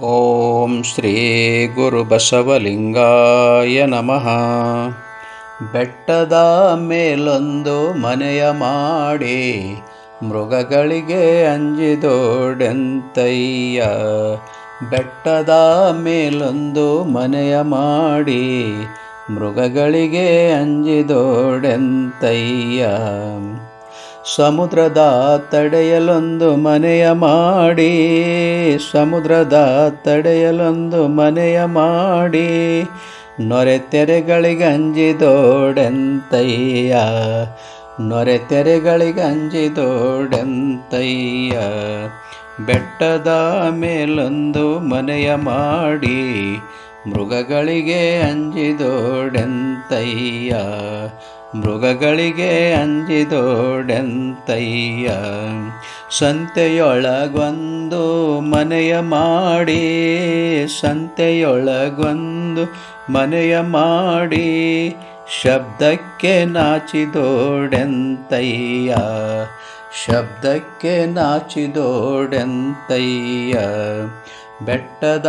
ಓಂ ಶ್ರೀ ಗುರು ಬಸವಲಿಂಗಾಯ ನಮಃ. ಬೆಟ್ಟದ ಮೇಲೊಂದು ಮನೆಯ ಮಾಡಿ ಮೃಗಗಳಿಗೆ ಅಂಜಿದೋಡೆಂತಯ್ಯ. ಬೆಟ್ಟದ ಮೇಲೊಂದು ಮನೆಯ ಮಾಡಿ ಮೃಗಗಳಿಗೆ ಅಂಜಿದೋಡೆಂತಯ್ಯ. ಸಮುದ್ರದ ತಡೆಯಲೊಂದು ಮನೆಯ ಮಾಡಿ, ಸಮುದ್ರದ ತಡೆಯಲೊಂದು ಮನೆಯ ಮಾಡಿ ನೊರೆ ತೆರೆಗಳಿಗೆ ಅಂಜಿದೋಡೆಂತಯ್ಯ. ನೊರೆ ತೆರೆಗಳಿಗೆ ಅಂಜಿದೋಡೆಂತಯ್ಯ. ಬೆಟ್ಟದ ಮೇಲೊಂದು ಮನೆಯ ಮಾಡಿ ಮೃಗಗಳಿಗೆ ಅಂಜಿದೋಡೆಂತಯ್ಯ. ಮೃಗಗಳಿಗೆ ಅಂಜಿದೋಡೆಂತಯ್ಯ. ಸಂತೆಯೊಳಗೊಂದು ಮನೆಯ ಮಾಡಿ, ಸಂತೆಯೊಳಗೊಂದು ಮನೆಯ ಮಾಡಿ ಶಬ್ದಕ್ಕೆ ನಾಚಿದೋಡೆಂತಯ್ಯ. ಶಬ್ದಕ್ಕೆ ನಾಚಿದೋಡೆಂತಯ್ಯ. ಬೆಟ್ಟದ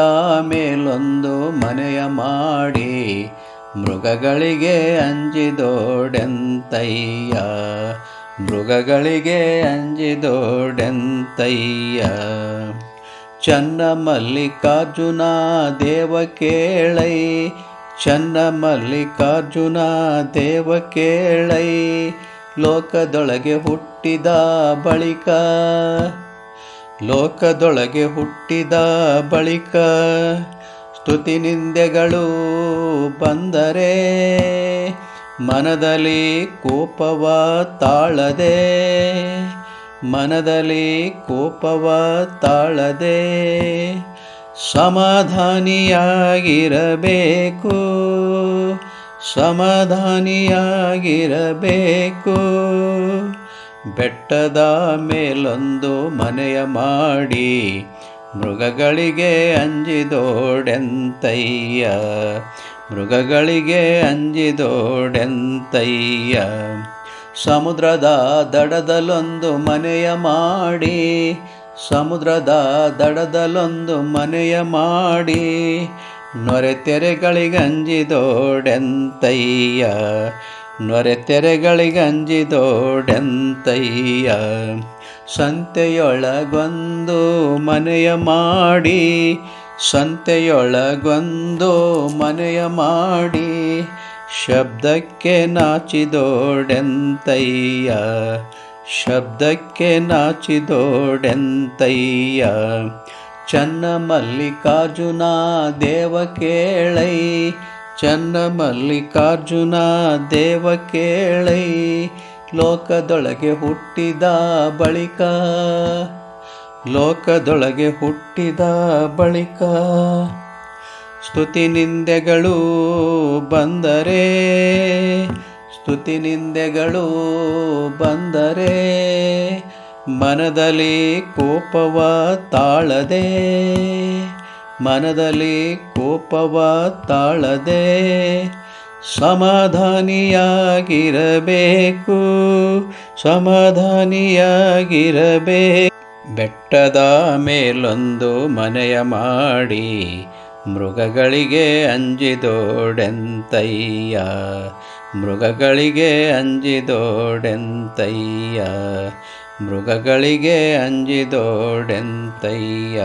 ಮೇಲೊಂದು ಮನೆಯ ಮಾಡಿ ಮೃಗಗಳಿಗೆ ಅಂಜಿದೋಡೆಂತಯ್ಯ. ಮೃಗಗಳಿಗೆ ಅಂಜಿದೋಡೆಂತಯ್ಯ. ಚನ್ನಮಲ್ಲಿಕಾರ್ಜುನ ದೇವ ಕೇಳೈ, ಚನ್ನಮಲ್ಲಿಕಾರ್ಜುನ ದೇವ ಕೇಳೈ. ಲೋಕದೊಳಗೆ ಹುಟ್ಟಿದ ಬಳಿಕ, ಲೋಕದೊಳಗೆ ಹುಟ್ಟಿದ ಬಳಿಕ ಸ್ತುತಿ ನಿಂದೆಗಳು ಬಂದರೆ ಮನದಲ್ಲಿ ಕೋಪವ ತಾಳದೆ, ಮನದಲ್ಲಿ ಕೋಪವ ತಾಳದೆ ಸಮಾಧಾನಿಯಾಗಿರಬೇಕು, ಸಮಾಧಾನಿಯಾಗಿರಬೇಕು. ಬೆಟ್ಟದ ಮೇಲೊಂದು ಮನೆಯ ಮಾಡಿ ಮೃಗಗಳಿಗೆ ಅಂಜಿದೋಡೆಂತಯ್ಯ. ಮೃಗಗಳಿಗೆ ಅಂಜಿದೋಡೆಂತಯ್ಯ. ಸಮುದ್ರದ ದಡದಲ್ಲೊಂದು ಮನೆಯ ಮಾಡಿ, ಸಮುದ್ರದ ದಡದಲ್ಲೊಂದು ಮನೆಯ ಮಾಡಿ ನೊರೆ ತೆರೆಗಳಿಗೆ ಅಂಜಿದೋಡೆಂತಯ್ಯ. ನೊರೆ ತೆರೆಗಳಿಗೆ ಅಂಜಿದೋಡೆಂತಯ್ಯ. ಸಂತೆಯೊಳಗೊಂದು ಮನೆಯ ಮಾಡಿ, ಸಂತೆಯೊಳಗೊಂದು ಮನೆಯ ಮಾಡಿ ಶಬ್ದಕ್ಕೆ ನಾಚಿದೋಡೆಂತಯ್ಯ. ಶಬ್ದಕ್ಕೆ ನಾಚಿದೋಡೆಂತಯ್ಯ. ಚನ್ನಮಲ್ಲಿಕಾರ್ಜುನ ದೇವ ಕೇಳೈ, ಚನ್ನಮಲ್ಲಿಕಾರ್ಜುನ ದೇವ ಕೇಳೈ. ಲೋಕದೊಳಗೆ ಹುಟ್ಟಿದ ಬಳಿಕ, ಲೋಕದೊಳಗೆ ಹುಟ್ಟಿದ ಬಳಿಕ ಸ್ತುತಿ ನಿಂದೆಗಳು ಬಂದರೆ, ಸ್ತುತಿ ನಿಂದೆಗಳು ಬಂದರೆ ಮನದಲ್ಲಿ ಕೋಪವ ತಾಳದೆ, ಮನದಲ್ಲಿ ಕೋಪವ ತಾಳದೆ ಸಮಾಧಾನಿಯಾಗಿರಬೇಕು, ಸಮಾಧಾನಿಯಾಗಿರಬೇಕು. ಬೆಟ್ಟದ ಮೇಲೊಂದು ಮನೆಯ ಮಾಡಿ ಮೃಗಗಳಿಗೆ ಅಂಜಿದೋಡೆಂತಯ್ಯ. ಮೃಗಗಳಿಗೆ ಅಂಜಿದೋಡೆಂತಯ್ಯ. ಮೃಗಗಳಿಗೆ ಅಂಜಿದೋಡೆಂತಯ್ಯ.